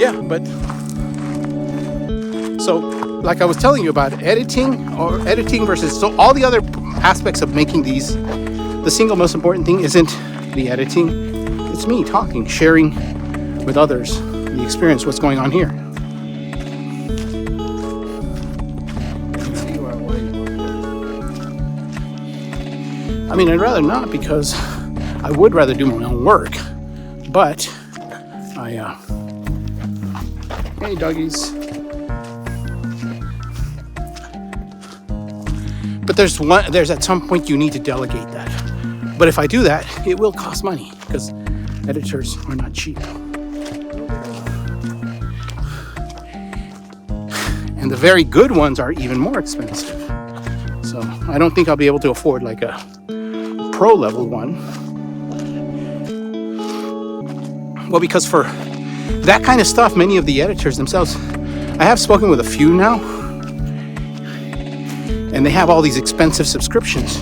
Yeah, but so like I was telling you about editing versus, so all the other aspects of making these, the single most important thing isn't the editing. It's me talking, sharing with others the experience, what's going on here. I mean, I'd rather not, because I would rather do my own work, but hey doggies. But there's at some point you need to delegate that. But if I do that, it will cost money, because editors are not cheap. And the very good ones are even more expensive. So I don't think I'll be able to afford like a pro level one. Well, because for that kind of stuff, many of the editors themselves, I have spoken with a few now, and they have all these expensive subscriptions.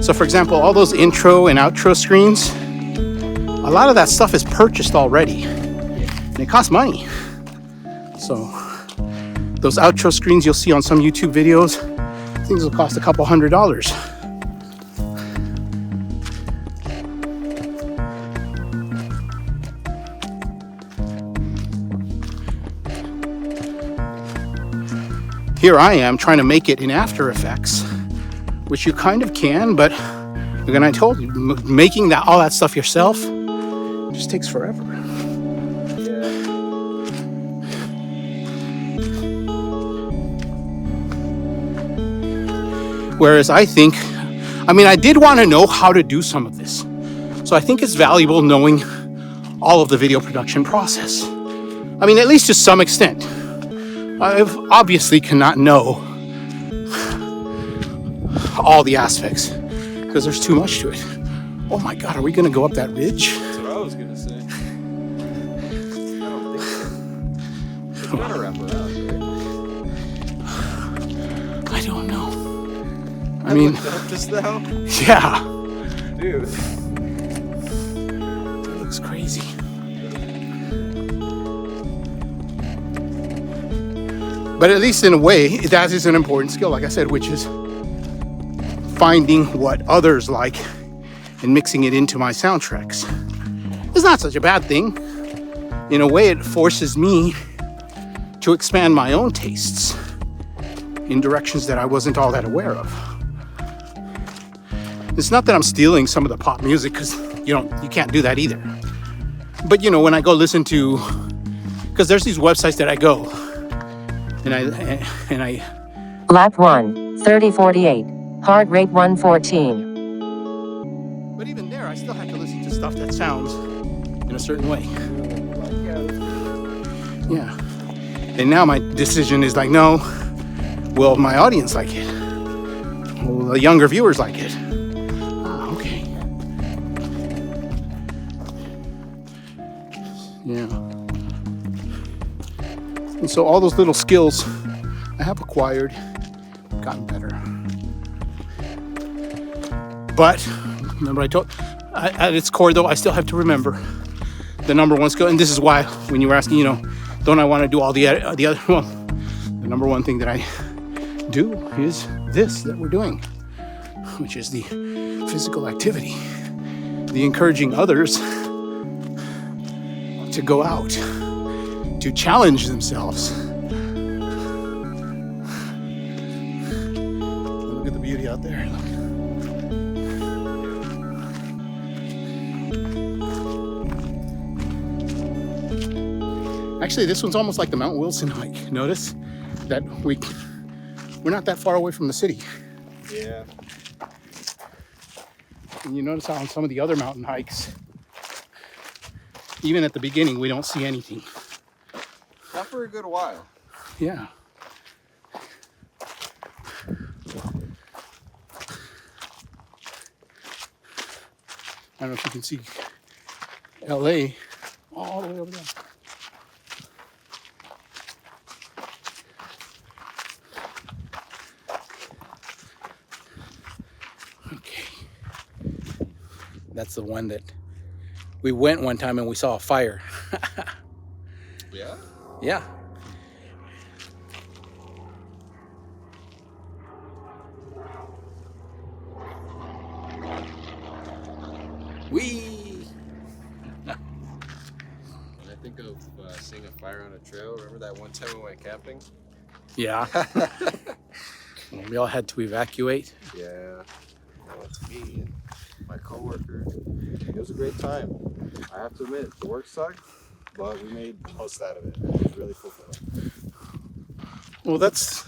So for example, all those intro and outro screens, a lot of that stuff is purchased already, and it costs money. So those outro screens you'll see on some YouTube videos, things will cost a couple $100s. Here I am trying to make it in After Effects, which you kind of can, but again, I told you, making all that stuff yourself just takes forever. Yeah. Whereas I think, I did want to know how to do some of this. So I think it's valuable knowing all of the video production process. At least to some extent. I obviously cannot know all the aspects, because there's too much to it. Oh my God, are we going to go up that ridge? That's what I was going to say. I don't think so. It's got to wrap around, right? I don't know. I looked up just now. Yeah. Dude. That looks crazy. But at least in a way, that is an important skill, like I said, which is finding what others like and mixing it into my soundtracks. It's not such a bad thing. In a way, it forces me to expand my own tastes in directions that I wasn't all that aware of. It's not that I'm stealing some of the pop music, because you can't do that either. But when I go listen to, because there's these websites that I go, and I lap 1, 3048, heart rate 114. But even there, I still have to listen to stuff that sounds in a certain way. Yeah. And now my decision is like, no, will my audience like it? Will the younger viewers like it? Okay. Yeah. And so all those little skills I have acquired, gotten better. But remember, at its core, though, I still have to remember the number one skill. And this is why, when you were asking, don't I want to do all the other? Well, the number one thing that I do is this that we're doing, which is the physical activity, the encouraging others to go out, to challenge themselves. Look at the beauty out there. Look. Actually, this one's almost like the Mount Wilson hike. Notice that we're not that far away from the city. Yeah. And you notice how on some of the other mountain hikes, even at the beginning, we don't see anything. Not for a good while. Yeah. I don't know if you can see LA all the way over there. Okay. That's the one that we went one time and we saw a fire. Yeah? Yeah. Whee! When I think of seeing a fire on a trail, remember that one time we went camping? Yeah. We all had to evacuate. Yeah. It's me and my coworker. It was a great time. I have to admit, the work sucked, but we made the most out of it. It was really fulfilling. Well, that's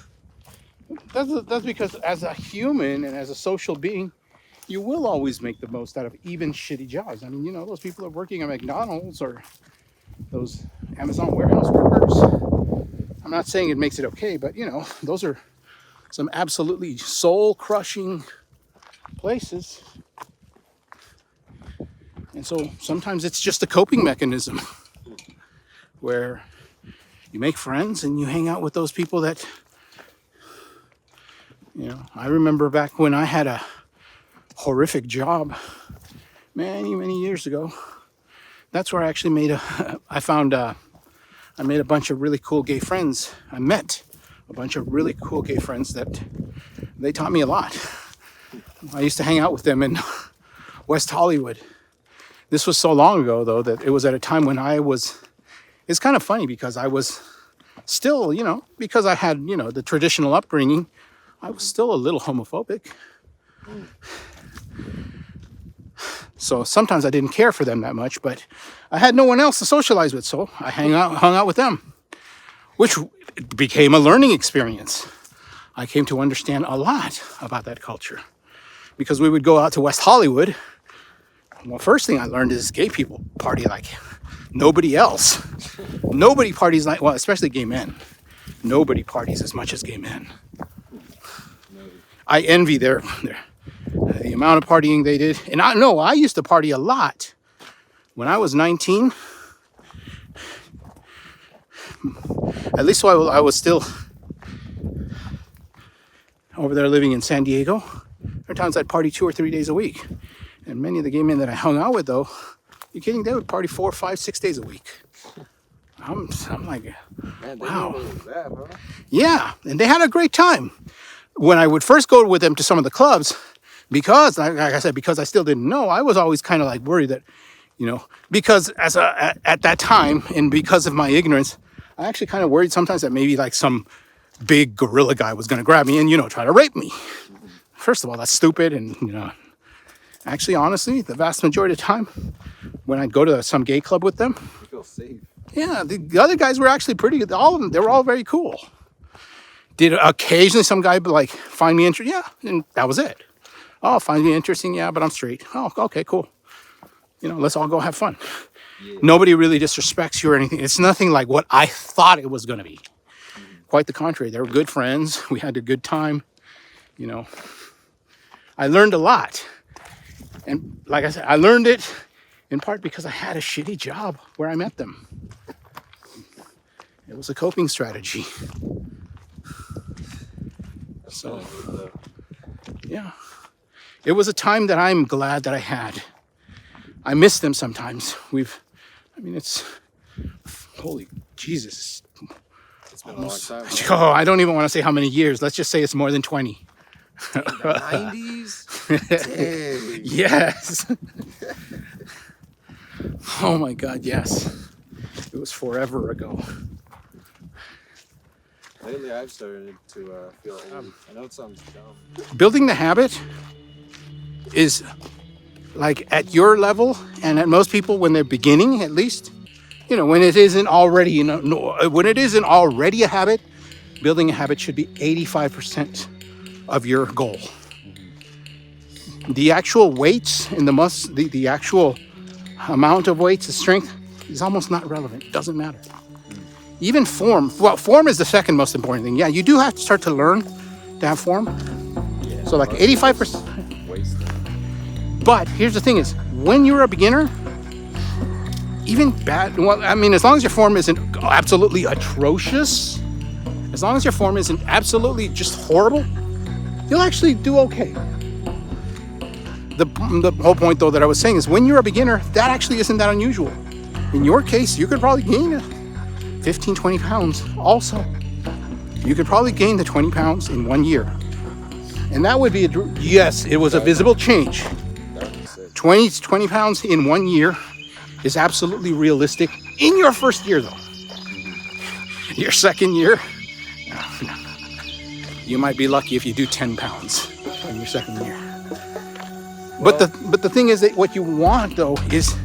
because as a human and as a social being, you will always make the most out of even shitty jobs. I mean, you know, those people that are working at McDonald's or those Amazon warehouse workers. I'm not saying it makes it okay, but you know, those are some absolutely soul-crushing places. And so sometimes it's just a coping mechanism where you make friends and you hang out with those people that, you know, I remember back when I had a horrific job many years ago. That's where I actually made I made a bunch of really cool gay friends. I met a bunch of really cool gay friends that they taught me a lot. I used to hang out with them in West Hollywood. This was so long ago, though, that it was at a time when it's kind of funny because I was still, you know, because I had, you know, the traditional upbringing, I was still a little homophobic. So sometimes I didn't care for them that much, but I had no one else to socialize with, so I hung out with them, which became a learning experience. I came to understand a lot about that culture because we would go out to West Hollywood. Well, first thing I learned is gay people party like nobody else. Nobody parties like, well, especially gay men. Nobody parties as much as gay men. I envy the amount of partying they did. And I know I used to party a lot. When I was 19, at least while I was still over there living in San Diego, there were times I'd party 2 or 3 days a week. And many of the gay men that I hung out with, though, you kidding? They would party 4, 5, 6 days a week. I'm like, Man, wow. They knew it was bad, huh? Yeah, and they had a great time. When I would first go with them to some of the clubs, because, like I said, because I still didn't know, I was always kind of like worried that, you know, because at that time, and because of my ignorance, I actually kind of worried sometimes that maybe like some big gorilla guy was going to grab me and, you know, try to rape me. First of all, that's stupid. And, you know, actually, honestly, the vast majority of the time, when I'd go to some gay club with them, You feel safe. yeah, the other guys were actually pretty good. All of them, they were all very cool. Did occasionally some guy like find me interesting? Yeah, and that was it. Oh, find me interesting? Yeah, but I'm straight. Oh, okay, cool. You know, let's all go have fun. Yeah. Nobody really disrespects you or anything. It's nothing like what I thought it was going to be. Quite the contrary. They were good friends. We had a good time. You know, I learned a lot. And like I said, I learned it in part because I had a shitty job where I met them. It was a coping strategy. So, yeah. It was a time that I'm glad that I had. I miss them sometimes. It's, holy Jesus. It's been a long time. Oh, I don't even want to say how many years. Let's just say it's more than 20. In the 90s? Dang. Yes. Oh my God, yes. It was forever ago. Lately, I've started to feel old. I know it sounds dumb. Building the habit is like at your level and at most people when they're beginning, at least, you know, when it isn't already, you know, when it isn't already a habit, building a habit should be 85% of your goal. The actual weights and the actual amount of weights, the strength is almost not relevant. It doesn't matter. Even form. Well, form is the second most important thing. Yeah, you do have to start to learn to have form. Yeah, So like 85%. wasted. But here's the thing is, when you're a beginner, even bad, well, I mean, as long as your form isn't absolutely atrocious, as long as your form isn't absolutely just horrible, you'll actually do okay. The whole point, though, that I was saying is when you're a beginner, that actually isn't that unusual. In your case, you could probably gain 15, 20 pounds also. You could probably gain the 20 pounds in 1 year. And that would be, yes, it was a visible change. 20 pounds in 1 year is absolutely realistic in your first year though. Your second year, no. You might be lucky if you do 10 pounds in your second year. But the thing is that what you want though is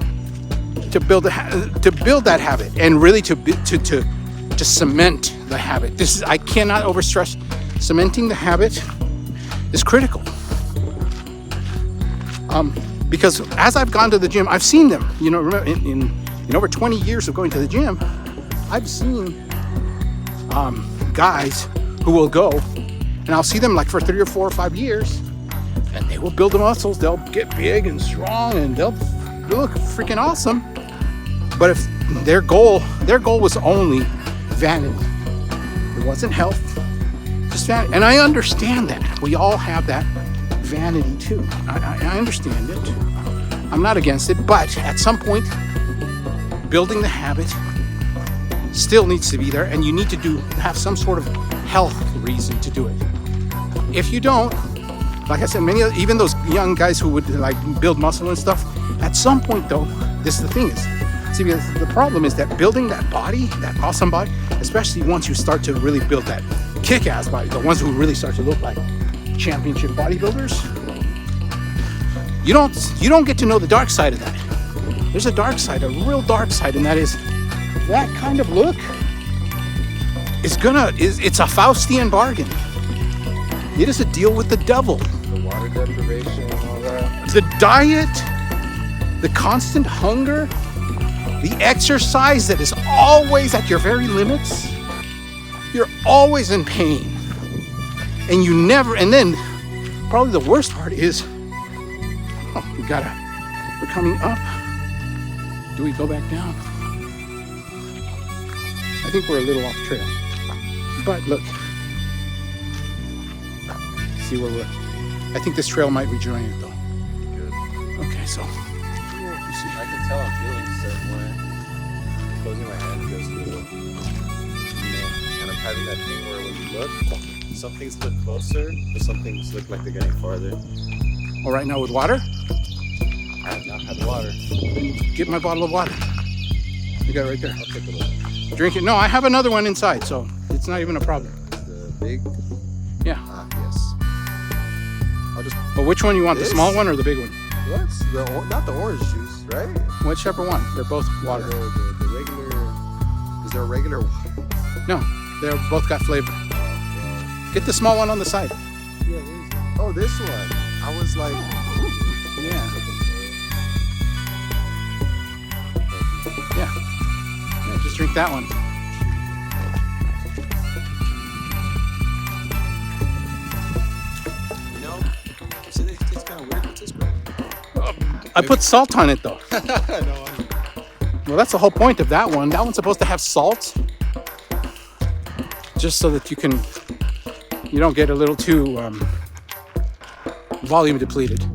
to build that habit and really to cement the habit. I cannot overstress, cementing the habit is critical. Because as I've gone to the gym, I've seen them. You know, remember in over 20 years of going to the gym, I've seen guys who will go, and I'll see them like for 3 or 4 or 5 years, and they will build the muscles. They'll get big and strong, and they'll look freaking awesome. But if their goal was only vanity, it wasn't health, just vanity. And I understand that. We all have that vanity too. I understand it. I'm not against it, but at some point, building the habit still needs to be there, and you need to have some sort of health reason to do it. If you don't, like I said, even those young guys who would like build muscle and stuff, at some point though, this is the thing is, see, because the problem is that building that body, that awesome body, especially once you start to really build that kick-ass body, the ones who really start to look like championship bodybuilders, you don't get to know the dark side of that. There's a dark side, a real dark side, and that is that kind of look it's a Faustian bargain. It is a deal with the devil. The water deprivation and all that. The diet, the constant hunger, the exercise that is always at your very limits. You're always in pain. And and then probably the worst part is, we're coming up. Do we go back down? I think we're a little off trail. But look, see where I think this trail might rejoin it though. Good. Okay, so. I can tell I'm feeling a certain way. Closing my hand, it goes through. And I'm having that thing where when you look, some things look closer, but some things look like they're getting farther. All right, now with water? I have not had water. Get my bottle of water. You got it right there. I'll take a look. Drink it. No, I have another one inside, so it's not even a problem. The big? Yeah. Yes. But which one you want, this? the small one or the big one? What's not the orange juice, right? Whichever one. They're both water. The regular. Is there a regular? No, they're both got flavor. Get the small one on the side. Yeah, where is it? Oh, this one. I was like, yeah. Just drink that one. You know, so it tastes kind of weird with this, bro. I put salt on it though. No, Well, that's the whole point of that one. That one's supposed to have salt, just so that you don't get a little too volume depleted.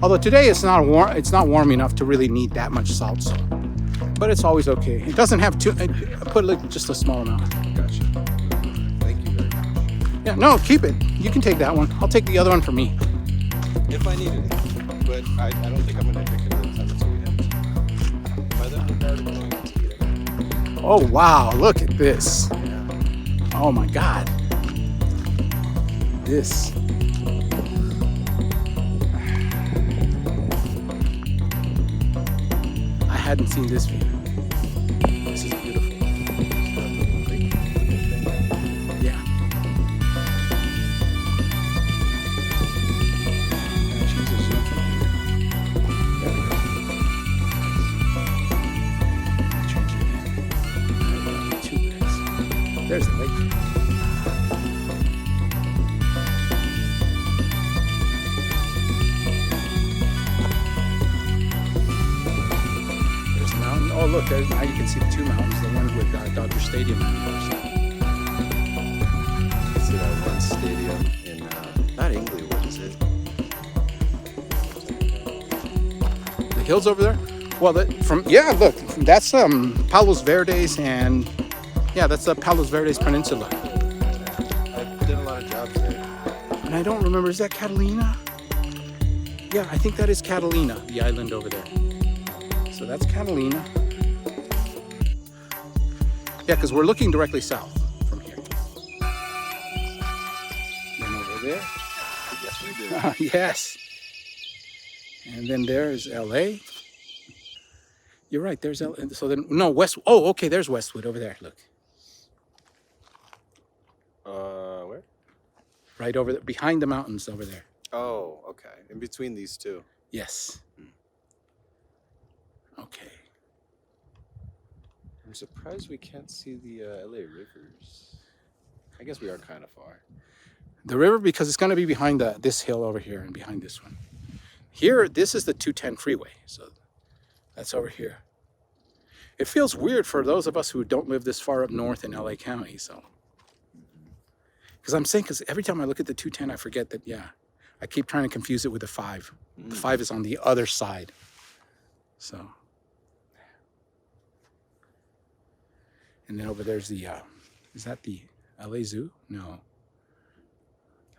Although today it's not warm enough to really need that much salt. So. But it's always okay. It doesn't have to. I put just a small amount. Gotcha. Thank you very much. Yeah, no, keep it. You can take that one. I'll take the other one for me. If I needed it. But I don't think I'm going to drink it anytime it's weekend. By then, I'm already going to eat it. Oh, wow. Look at this. Yeah. Oh, my God. This. I hadn't seen this view. This is beautiful. Yeah. Jesus, you can hear. There we go. Change it again. 2 minutes. There's the lake. Oh, look, now you can see the 2 mountains, the one with Dodger Stadium on the other side. I see that one stadium in, not Inglewood, is it? The hills over there? Well, look, that's Palos Verdes and Yeah, that's the Palos Verdes Peninsula. I've done a lot of jobs there. And I don't remember, is that Catalina? Yeah, I think that is Catalina, the island over there. So that's Catalina. Yeah, because we're looking directly south from here. Then over there. Yes, we do. Yes. And then there is LA. You're right, there's LA. So then, no, West. Oh, okay, there's Westwood over there. Look. Where? Right over there, behind the mountains over there. Oh, okay. In between these two. Yes. Okay. I'm surprised we can't see the LA rivers. I guess we are kind of far. The river, because it's going to be behind this hill over here and behind this one. Here, this is the 210 freeway. So that's over here. It feels weird for those of us who don't live this far up north in LA County. So, because I'm saying, because every time I look at the 210, I forget that, yeah, I keep trying to confuse it with the 5. The 5 is on the other side. So, and then over there's the, is that the LA Zoo? No.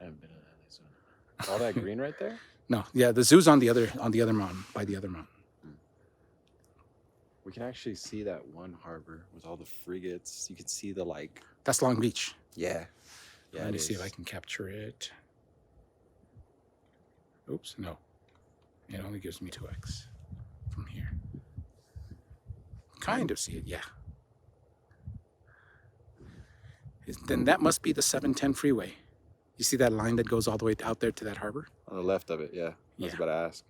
I haven't been to LA Zoo. All that green right there? No, yeah, the zoo's on the other mountain, by the other mountain. We can actually see that one harbor with all the frigates. You can see the like. That's Long Beach. Yeah. Yeah. Let me see if I can capture it. Oops, no. It only gives me 2x from here. Kind of see it, yeah. Then that must be the 710 freeway. You see that line that goes all the way out there to that harbor? On the left of it, yeah. I was about to ask.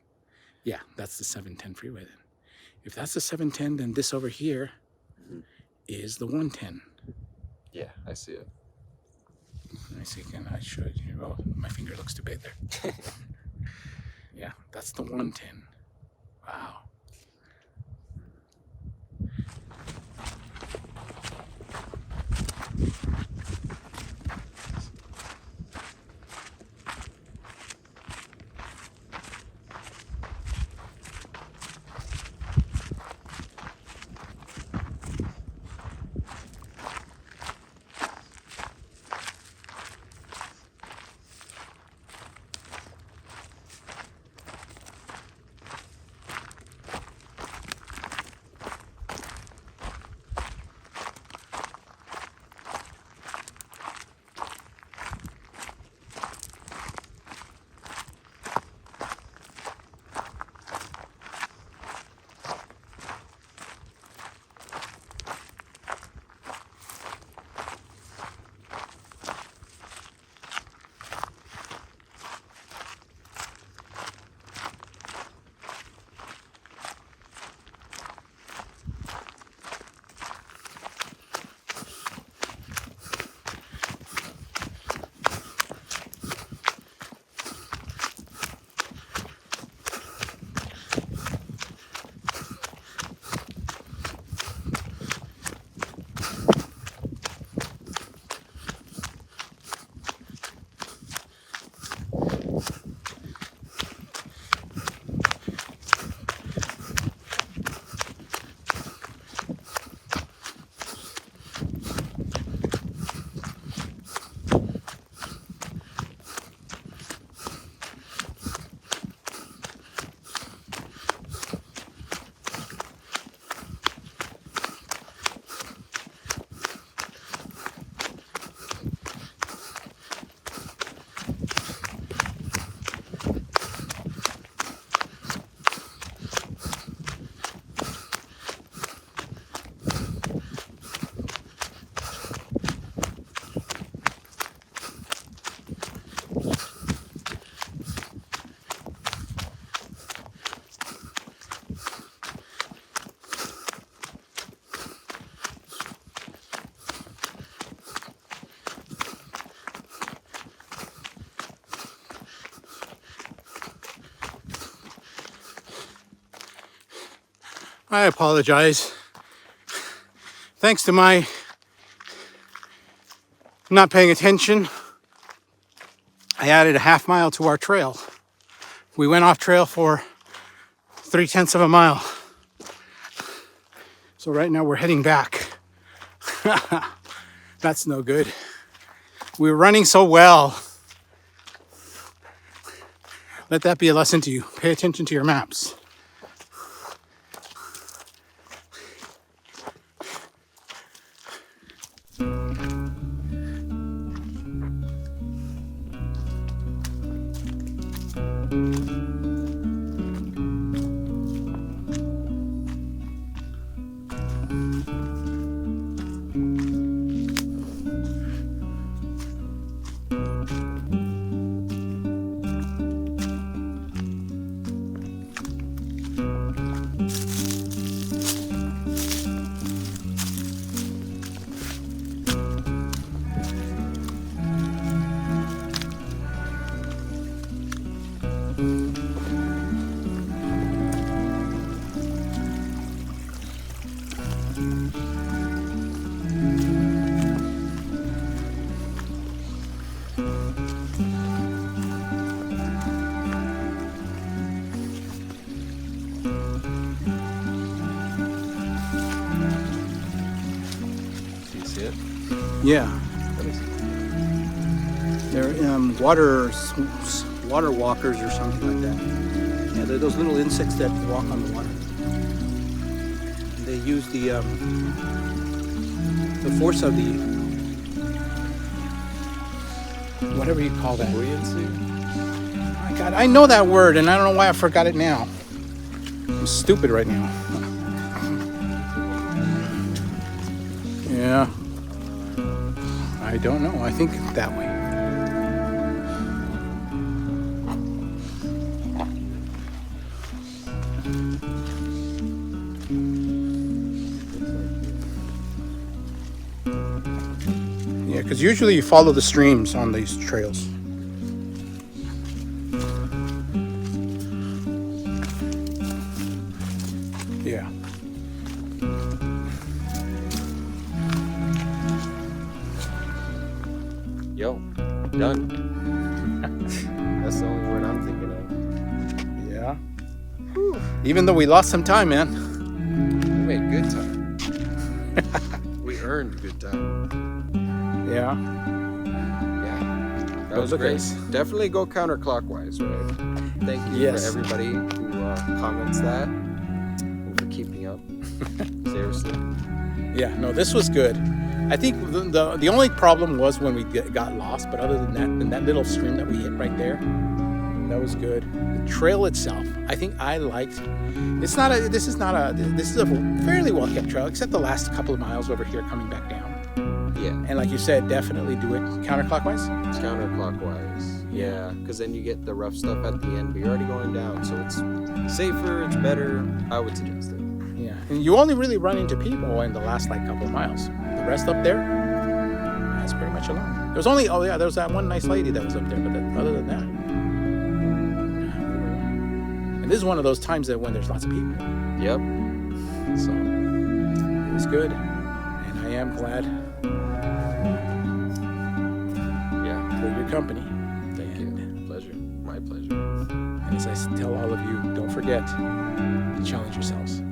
Yeah, that's the 710 freeway then. If that's the 710, then this over here is the 110. Yeah, I see it. Let me see, can I show you? Oh, my finger looks too big there. Yeah, that's the 110. Wow. I apologize. Thanks to my not paying attention, I added a half mile to our trail. We went off trail for 0.3 of a mile. So right now we're heading back. That's no good. We were running so well. Let that be a lesson to you. Pay attention to your maps. Do you see it? Yeah. What is it? They're water walkers or something like that. Yeah, they're those little insects that walk on the water. And they use the force of the whatever you call that. Buoyancy? My God, I know that word, and I don't know why I forgot it now. I'm stupid right now. Yeah. I don't know. I think that way. Yeah, because usually you follow the streams on these trails. Yeah. Yo, done. That's the only word I'm thinking of. Yeah. Even though we lost some time, man. We made good time. We earned good time. Yeah. Yeah. That But was look at great. us. Definitely go counterclockwise, right? Thank you Yes. for everybody who comments that and for keeping up. Seriously. Yeah, no, this was good. I think the only problem was when we got lost, but other than that, in that little stream that we hit right there, that was good. The trail itself, I think I liked. This is a fairly well kept trail, except the last couple of miles over here coming back down. Yeah. And like you said, definitely do it counterclockwise. It's counterclockwise. Yeah, because then you get the rough stuff at the end, but you're already going down, so it's safer, it's better. I would suggest it. Yeah, and you only really run into people in the last couple of miles. The rest up there, that's pretty much alone. There was that one nice lady that was up there, but other than that, and this is one of those times that when there's lots of people. Yep. So it was good, and I am glad for your company. Thank you. Pleasure. My pleasure. And as I tell all of you, don't forget to challenge yourselves.